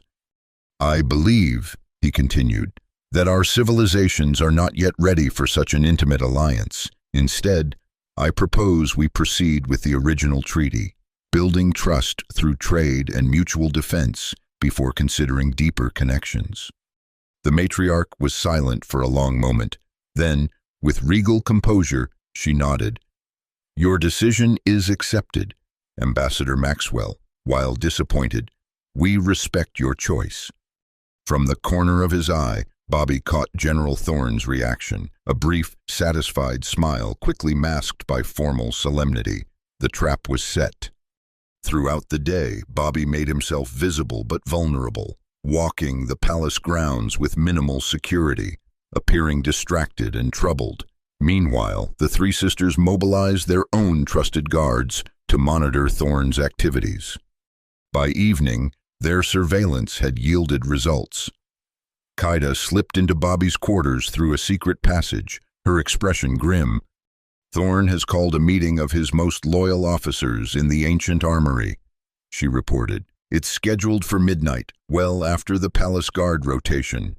I believe, he continued, that our civilizations are not yet ready for such an intimate alliance. Instead, I propose we proceed with the original treaty, building trust through trade and mutual defense before considering deeper connections. The matriarch was silent for a long moment. Then, with regal composure, she nodded. Your decision is accepted, Ambassador Maxwell. While disappointed, we respect your choice. From the corner of his eye, Bobby caught General Thorn's reaction, a brief, satisfied smile quickly masked by formal solemnity. The trap was set. Throughout the day, Bobby made himself visible but vulnerable, walking the palace grounds with minimal security, appearing distracted and troubled. Meanwhile, the three sisters mobilized their own trusted guards to monitor Thorn's activities. By evening, their surveillance had yielded results. Kaida slipped into Bobby's quarters through a secret passage, her expression grim. Thorn has called a meeting of his most loyal officers in the ancient armory, she reported. It's scheduled for midnight, well after the palace guard rotation.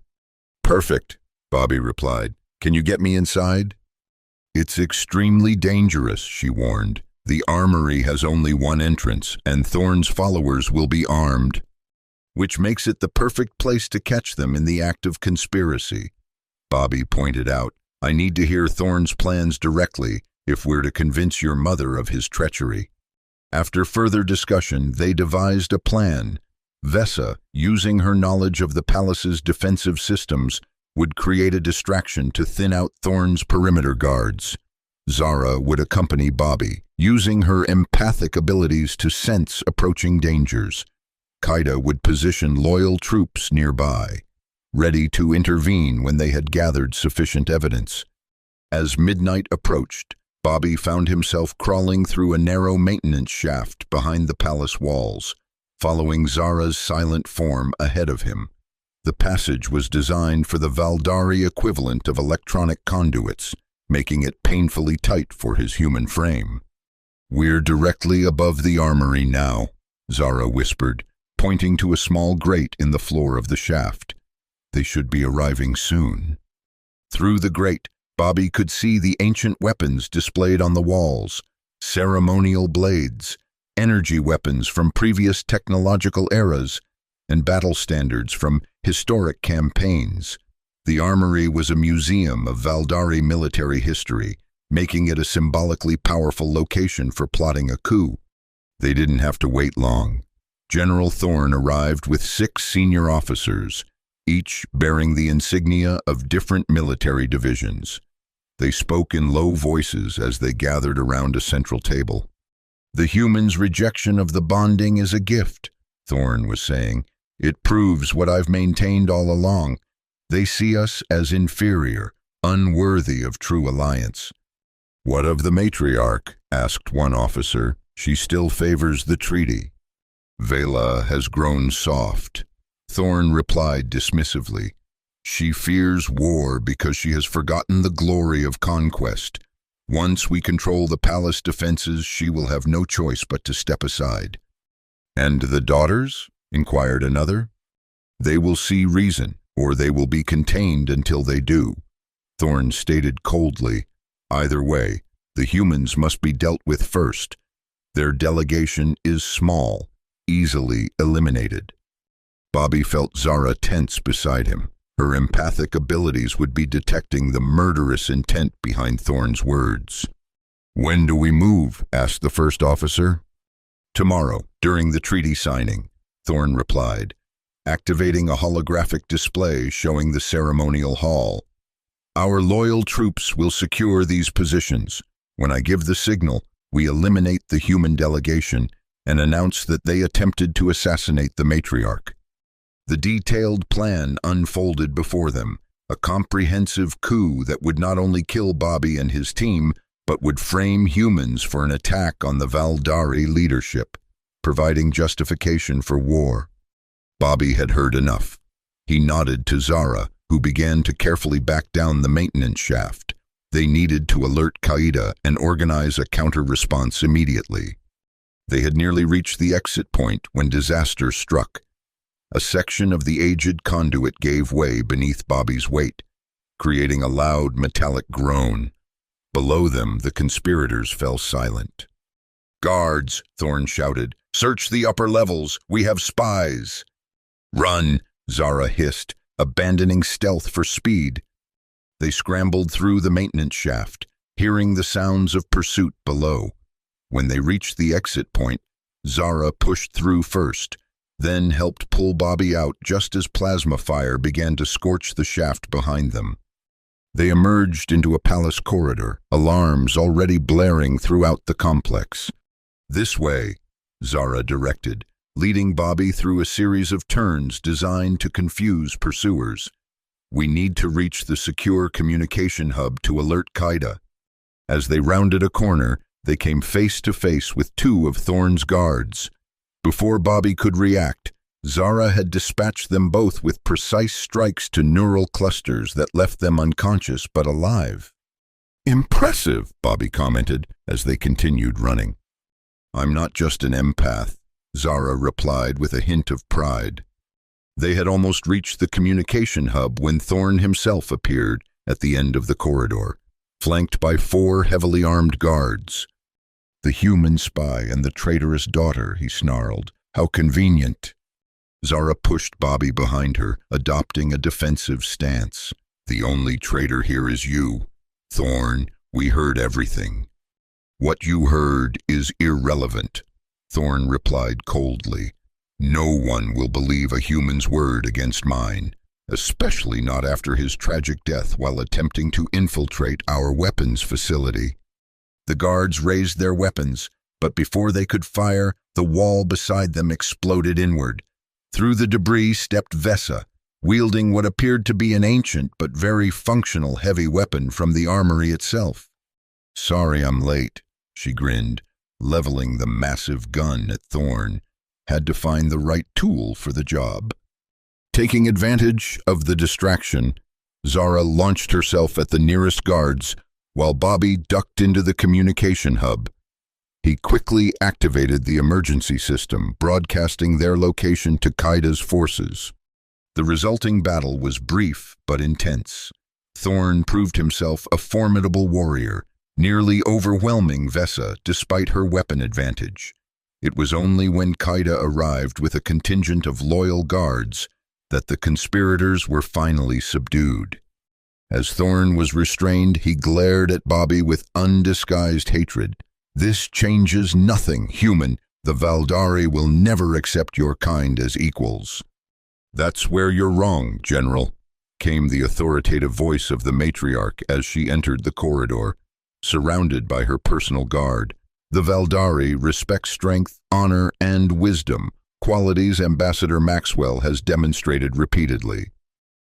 Perfect, Bobby replied. Can you get me inside? It's extremely dangerous, she warned. The armory has only one entrance, and Thorn's followers will be armed, which makes it the perfect place to catch them in the act of conspiracy. Bobby pointed out, I need to hear Thorn's plans directly if we're to convince your mother of his treachery. After further discussion, they devised a plan. Vesa, using her knowledge of the palace's defensive systems, would create a distraction to thin out Thorn's perimeter guards. Zara would accompany Bobby, using her empathic abilities to sense approaching dangers. Kaida would position loyal troops nearby, ready to intervene when they had gathered sufficient evidence. As midnight approached, Bobby found himself crawling through a narrow maintenance shaft behind the palace walls, following Zara's silent form ahead of him. The passage was designed for the Valdari equivalent of electronic conduits, making it painfully tight for his human frame. We're directly above the armory now, Zara whispered, pointing to a small grate in the floor of the shaft. They should be arriving soon. Through the grate, Bobby could see the ancient weapons displayed on the walls, ceremonial blades, energy weapons from previous technological eras, and battle standards from historic campaigns. The armory was a museum of Valdari military history, making it a symbolically powerful location for plotting a coup. They didn't have to wait long. General Thorne arrived with 6 senior officers, each bearing the insignia of different military divisions. They spoke in low voices as they gathered around a central table. "The humans' rejection of the bonding is a gift," Thorne was saying. "It proves what I've maintained all along. They see us as inferior, unworthy of true alliance." "What of the matriarch?" asked one officer. "She still favors the treaty." "Vela has grown soft," Thorne replied dismissively. "She fears war because she has forgotten the glory of conquest. Once we control the palace defenses, she will have no choice but to step aside." "And the daughters?" inquired another. "They will see reason, or they will be contained until they do," Thorne stated coldly. "Either way, the humans must be dealt with first. Their delegation is small, easily eliminated." Bobby felt Zara tense beside him. Her empathic abilities would be detecting the murderous intent behind Thorne's words. "When do we move?" asked the first officer. "Tomorrow, during the treaty signing," Thorne replied, activating a holographic display showing the ceremonial hall. "Our loyal troops will secure these positions. When I give the signal, we eliminate the human delegation and announce that they attempted to assassinate the matriarch." The detailed plan unfolded before them, a comprehensive coup that would not only kill Bobby and his team, but would frame humans for an attack on the Valdari leadership, providing justification for war. Bobby had heard enough. He nodded to Zara, who began to carefully back down the maintenance shaft. They needed to alert Qaeda and organize a counter-response immediately. They had nearly reached the exit point when disaster struck. A section of the aged conduit gave way beneath Bobby's weight, creating a loud metallic groan. Below them, the conspirators fell silent. "Guards," Thorne shouted, "search the upper levels. We have spies." "Run," Zara hissed, abandoning stealth for speed. They scrambled through the maintenance shaft, hearing the sounds of pursuit below. When they reached the exit point, Zara pushed through first, then helped pull Bobby out just as plasma fire began to scorch the shaft behind them. They emerged into a palace corridor, alarms already blaring throughout the complex. "This way," Zara directed, leading Bobby through a series of turns designed to confuse pursuers. "We need to reach the secure communication hub to alert Qaeda." As they rounded a corner, they came face to face with 2 of Thorne's guards. Before Bobby could react, Zara had dispatched them both with precise strikes to neural clusters that left them unconscious but alive. "Impressive," Bobby commented as they continued running. "I'm not just an empath," Zara replied with a hint of pride. They had almost reached the communication hub when Thorne himself appeared at the end of the corridor, flanked by 4 heavily armed guards. "The human spy and the traitorous daughter," he snarled. "How convenient." Zara pushed Bobby behind her, adopting a defensive stance. "The only traitor here is you. Thorne, we heard everything." "What you heard is irrelevant," Thorne replied coldly. "No one will believe a human's word against mine, especially not after his tragic death while attempting to infiltrate our weapons facility." The guards raised their weapons, but before they could fire, the wall beside them exploded inward. Through the debris stepped Vesa, wielding what appeared to be an ancient but very functional heavy weapon from the armory itself. "Sorry I'm late," she grinned, leveling the massive gun at Thorne. "Had to find the right tool for the job." Taking advantage of the distraction, Zara launched herself at the nearest guards, while Bobby ducked into the communication hub. He quickly activated the emergency system, broadcasting their location to Qaeda's forces. The resulting battle was brief but intense. Thorne proved himself a formidable warrior, nearly overwhelming Vesa despite her weapon advantage. It was only when Qaeda arrived with a contingent of loyal guards that the conspirators were finally subdued. As Thorn was restrained, he glared at Bobby with undisguised hatred. "This changes nothing, human. The Valdari will never accept your kind as equals." "That's where you're wrong, General," came the authoritative voice of the matriarch as she entered the corridor, surrounded by her personal guard. "The Valdari respect strength, honor, and wisdom, qualities Ambassador Maxwell has demonstrated repeatedly."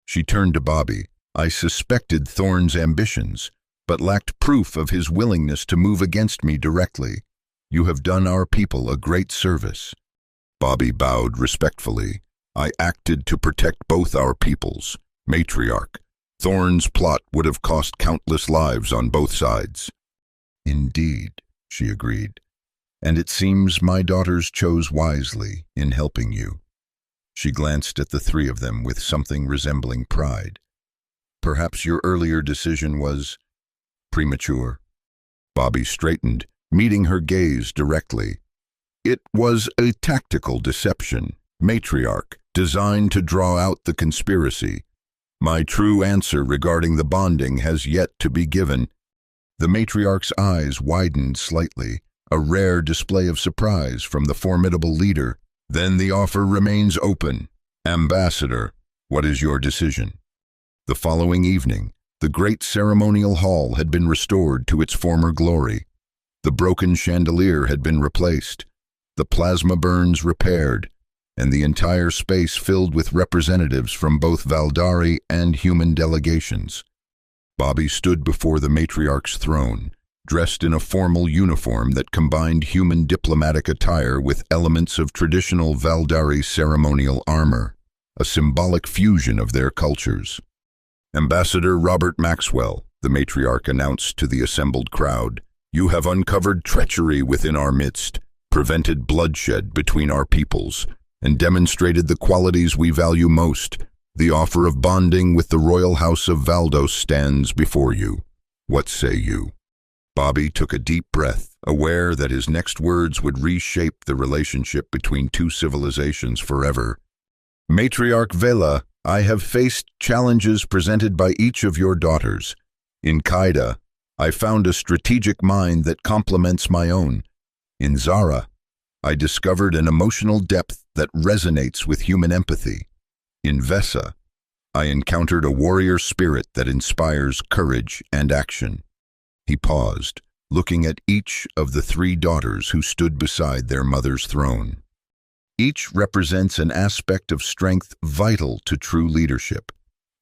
She turned to Bobby. "I suspected Thorn's ambitions, but lacked proof of his willingness to move against me directly. You have done our people a great service." Bobby bowed respectfully. "I acted to protect both our peoples. Matriarch, Thorn's plot would have cost countless lives on both sides." "Indeed," she agreed, "and it seems my daughters chose wisely in helping you." She glanced at the three of them with something resembling pride. "Perhaps your earlier decision was premature." Bobby straightened, meeting her gaze directly. "It was a tactical deception, matriarch, designed to draw out the conspiracy. My true answer regarding the bonding has yet to be given." The matriarch's eyes widened slightly, a rare display of surprise from the formidable leader. "Then the offer remains open. Ambassador, what is your decision?" The following evening, the great ceremonial hall had been restored to its former glory. The broken chandelier had been replaced, the plasma burns repaired, and the entire space filled with representatives from both Valdari and human delegations. Bobby stood before the matriarch's throne, dressed in a formal uniform that combined human diplomatic attire with elements of traditional Valdari ceremonial armor, a symbolic fusion of their cultures. "Ambassador Robert Maxwell," the matriarch announced to the assembled crowd, "you have uncovered treachery within our midst, prevented bloodshed between our peoples, and demonstrated the qualities we value most. The offer of bonding with the royal house of Valdos stands before you. What say you?" Bobby took a deep breath, aware that his next words would reshape the relationship between two civilizations forever. "Matriarch Vela, I have faced challenges presented by each of your daughters. In Qaeda, I found a strategic mind that complements my own. In Zara, I discovered an emotional depth that resonates with human empathy. In Vesa, I encountered a warrior spirit that inspires courage and action." He paused, looking at each of the three daughters who stood beside their mother's throne. Each represents an aspect of strength vital to true leadership.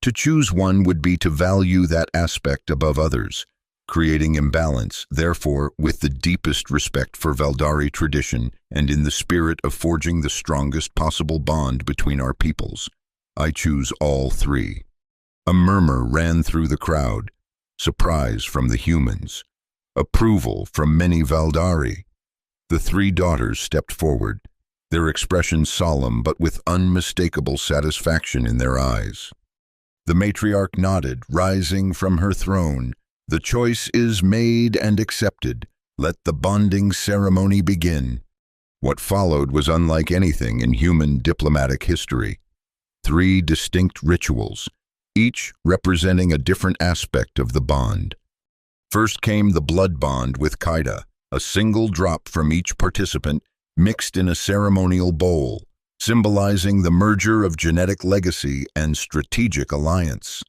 To choose one would be to value that aspect above others, creating imbalance, therefore, with the deepest respect for Valdari tradition and in the spirit of forging the strongest possible bond between our peoples, I choose all three. A murmur ran through the crowd, surprise from the humans, approval from many Valdari. The three daughters stepped forward, their expressions solemn but with unmistakable satisfaction in their eyes. The matriarch nodded, rising from her throne. "The choice is made and accepted. Let the bonding ceremony begin." What followed was unlike anything in human diplomatic history. 3 distinct rituals, each representing a different aspect of the bond. First came the blood bond with Qaeda, a single drop from each participant mixed in a ceremonial bowl, symbolizing the merger of genetic legacy and strategic alliance.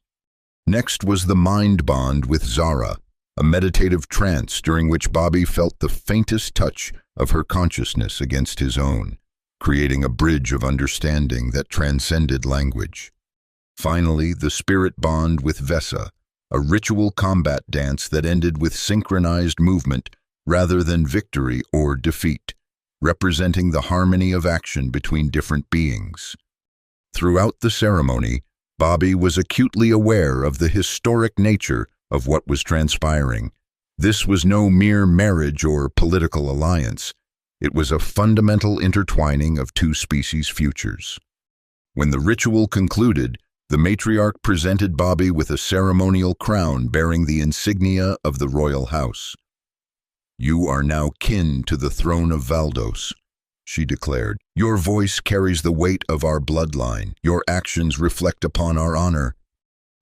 Next was the mind bond with Zara, a meditative trance during which Bobby felt the faintest touch of her consciousness against his own, creating a bridge of understanding that transcended language. Finally, the spirit bond with Vesa, a ritual combat dance that ended with synchronized movement rather than victory or defeat, representing the harmony of action between different beings. Throughout the ceremony, Bobby was acutely aware of the historic nature of what was transpiring. This was no mere marriage or political alliance. It was a fundamental intertwining of 2 species' futures. When the ritual concluded, the matriarch presented Bobby with a ceremonial crown bearing the insignia of the royal house. "You are now kin to the throne of Valdos," she declared. "Your voice carries the weight of our bloodline. Your actions reflect upon our honor."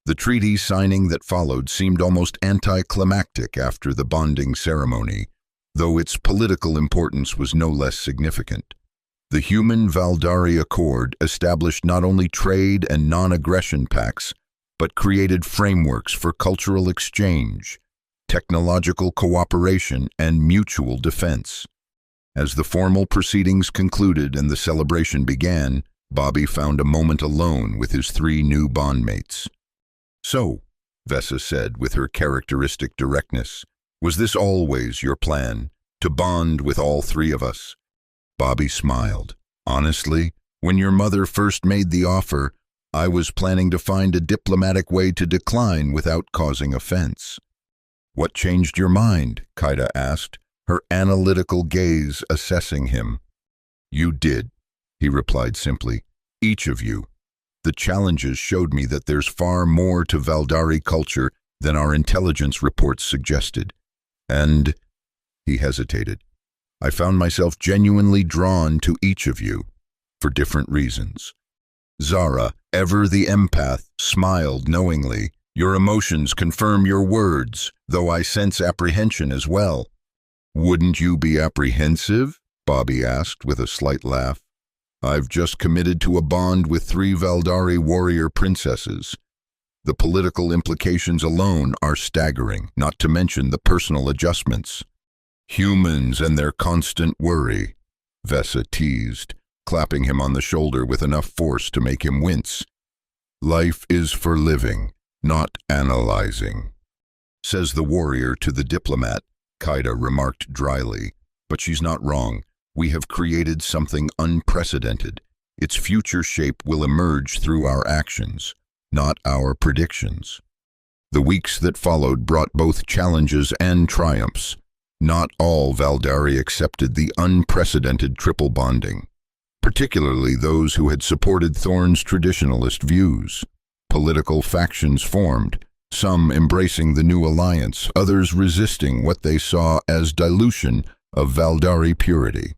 The treaty signing that followed seemed almost anticlimactic after the bonding ceremony, though its political importance was no less significant. The Human Valdari Accord established not only trade and non-aggression pacts, but created frameworks for cultural exchange, technological cooperation, and mutual defense. As the formal proceedings concluded and the celebration began, Bobby found a moment alone with his 3 new bondmates. "So," Vesa said with her characteristic directness, "was this always your plan, to bond with all 3 of us?" Bobby smiled. "Honestly, when your mother first made the offer, I was planning to find a diplomatic way to decline without causing offense." "What changed your mind?" Kaida asked, her analytical gaze assessing him. "You did," he replied simply. "Each of you. The challenges showed me that there's far more to Valdari culture than our intelligence reports suggested. And," he hesitated, "I found myself genuinely drawn to each of you, for different reasons." Zara, ever the empath, smiled knowingly. "Your emotions confirm your words, though I sense apprehension as well." "Wouldn't you be apprehensive?" Bobby asked with a slight laugh. "I've just committed to a bond with 3 Valdari warrior princesses. The political implications alone are staggering, not to mention the personal adjustments." "Humans and their constant worry," Vesa teased, clapping him on the shoulder with enough force to make him wince. "Life is for living, not analyzing," says the warrior to the diplomat, Kaida remarked dryly. "But she's not wrong. We have created something unprecedented. Its future shape will emerge through our actions, not our predictions." The weeks that followed brought both challenges and triumphs. Not all Valdari accepted the unprecedented triple bonding, particularly those who had supported Thorne's traditionalist views. Political factions formed, some embracing the new alliance, others resisting what they saw as dilution of Valdari purity.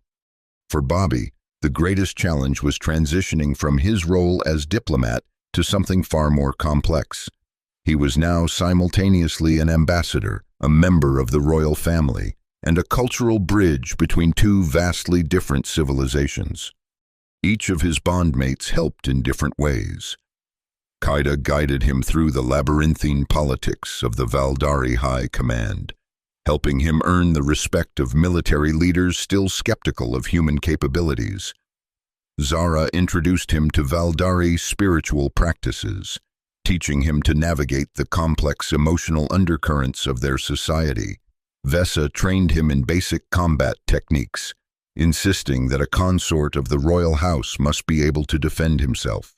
For Bobby, the greatest challenge was transitioning from his role as diplomat to something far more complex. He was now simultaneously an ambassador, a member of the royal family, and a cultural bridge between 2 vastly different civilizations. Each of his bondmates helped in different ways. Kaida guided him through the labyrinthine politics of the Valdari High Command, helping him earn the respect of military leaders still skeptical of human capabilities. Zara introduced him to Valdari spiritual practices, teaching him to navigate the complex emotional undercurrents of their society. Vesa trained him in basic combat techniques, insisting that a consort of the royal house must be able to defend himself.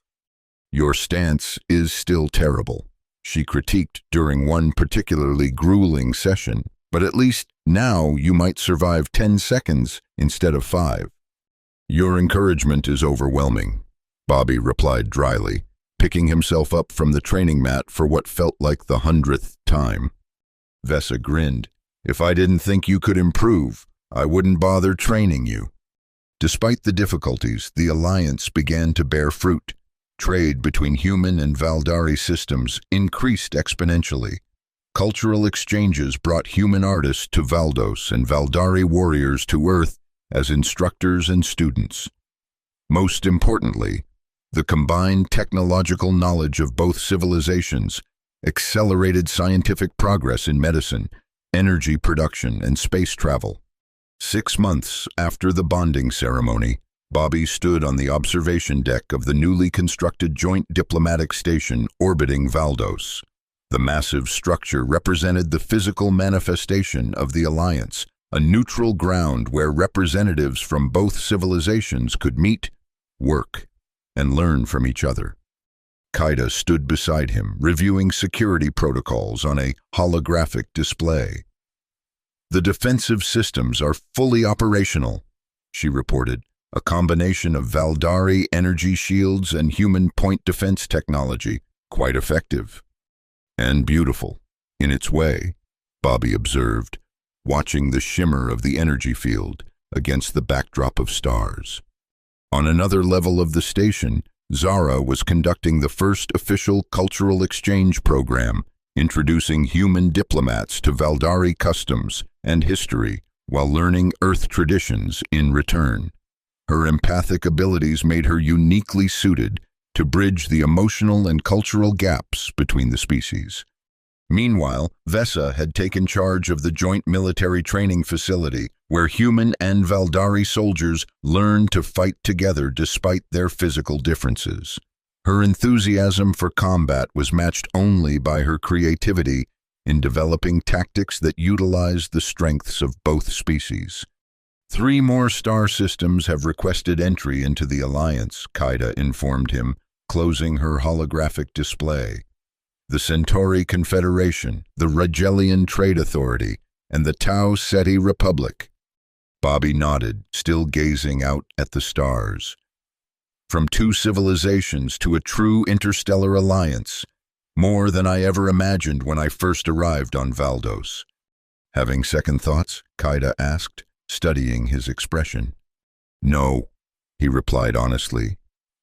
"Your stance is still terrible," she critiqued during one particularly grueling session, "but at least now you might survive 10 seconds instead of 5. "Your encouragement is overwhelming," Bobby replied dryly, picking himself up from the training mat for what felt like the 100th time. Vesa grinned. "If I didn't think you could improve, I wouldn't bother training you." Despite the difficulties, the alliance began to bear fruit. Trade between human and Valdari systems increased exponentially. Cultural exchanges brought human artists to Valdos and Valdari warriors to Earth as instructors and students. Most importantly, the combined technological knowledge of both civilizations accelerated scientific progress in medicine, energy production, and space travel. 6 months after the bonding ceremony, Bobby stood on the observation deck of the newly constructed joint diplomatic station orbiting Valdos. The massive structure represented the physical manifestation of the alliance, a neutral ground where representatives from both civilizations could meet, work, and learn from each other. Kaida stood beside him, reviewing security protocols on a holographic display. "The defensive systems are fully operational," she reported, "a combination of Valdari energy shields and human point defense technology, quite effective." "And beautiful, in its way," Bobby observed, watching the shimmer of the energy field, against the backdrop of stars. On another level of the station, Zara was conducting the first official cultural exchange program, introducing human diplomats to Valdari customs and history while learning Earth traditions in return. Her empathic abilities made her uniquely suited to bridge the emotional and cultural gaps between the species. Meanwhile, Vesa had taken charge of the joint military training facility, where human and Valdari soldiers learned to fight together despite their physical differences. Her enthusiasm for combat was matched only by her creativity in developing tactics that utilized the strengths of both species. 3 more star systems have requested entry into the Alliance, Qaeda informed him, closing her holographic display. The Centauri Confederation, the Rigelian Trade Authority, and the Tau Ceti Republic. Bobby nodded, still gazing out at the stars. From 2 civilizations to a true interstellar alliance, more than I ever imagined when I first arrived on Valdos. Having second thoughts? Qaeda asked, studying his expression. No, he replied honestly,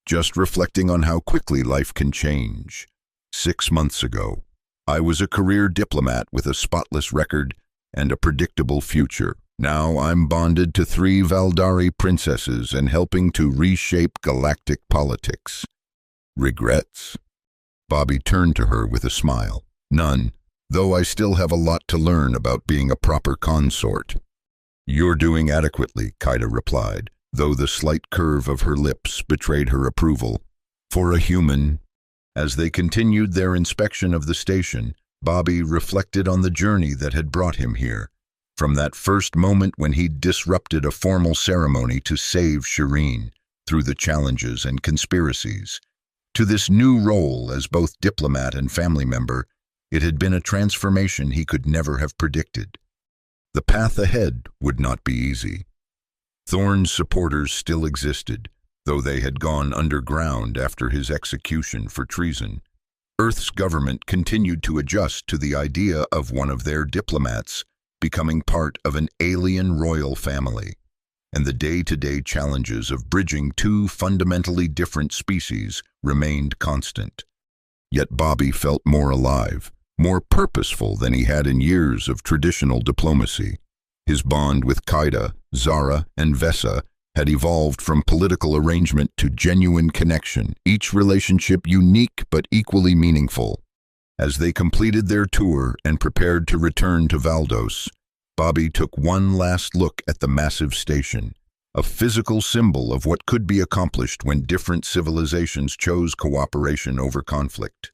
just reflecting on how quickly life can change. 6 months ago, I was a career diplomat with a spotless record and a predictable future. Now I'm bonded to 3 Valdari princesses and helping to reshape galactic politics. Regrets? Bobby turned to her with a smile. None, though I still have a lot to learn about being a proper consort. You're doing adequately, Qaeda replied, though the slight curve of her lips betrayed her approval. For a human. As they continued their inspection of the station, Bobby reflected on the journey that had brought him here. From that first moment when he disrupted a formal ceremony to save Shireen through the challenges and conspiracies, to this new role as both diplomat and family member, it had been a transformation he could never have predicted. The path ahead would not be easy. Thorne's supporters still existed, though they had gone underground after his execution for treason. Earth's government continued to adjust to the idea of one of their diplomats becoming part of an alien royal family, and the day-to-day challenges of bridging 2 fundamentally different species remained constant. Yet Bobby felt more alive, more purposeful than he had in years of traditional diplomacy. His bond with Qaeda, Zara, and Vesa had evolved from political arrangement to genuine connection, each relationship unique but equally meaningful. As they completed their tour and prepared to return to Valdos, Bobby took one last look at the massive station, a physical symbol of what could be accomplished when different civilizations chose cooperation over conflict.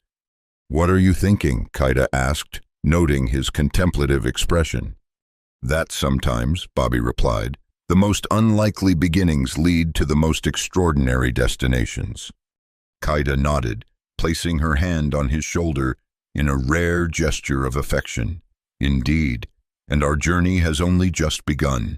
"What are you thinking?" Qaeda asked, noting his contemplative expression. "That sometimes," Bobby replied, "the most unlikely beginnings lead to the most extraordinary destinations." Qaeda nodded, placing her hand on his shoulder in a rare gesture of affection. "Indeed, and our journey has only just begun."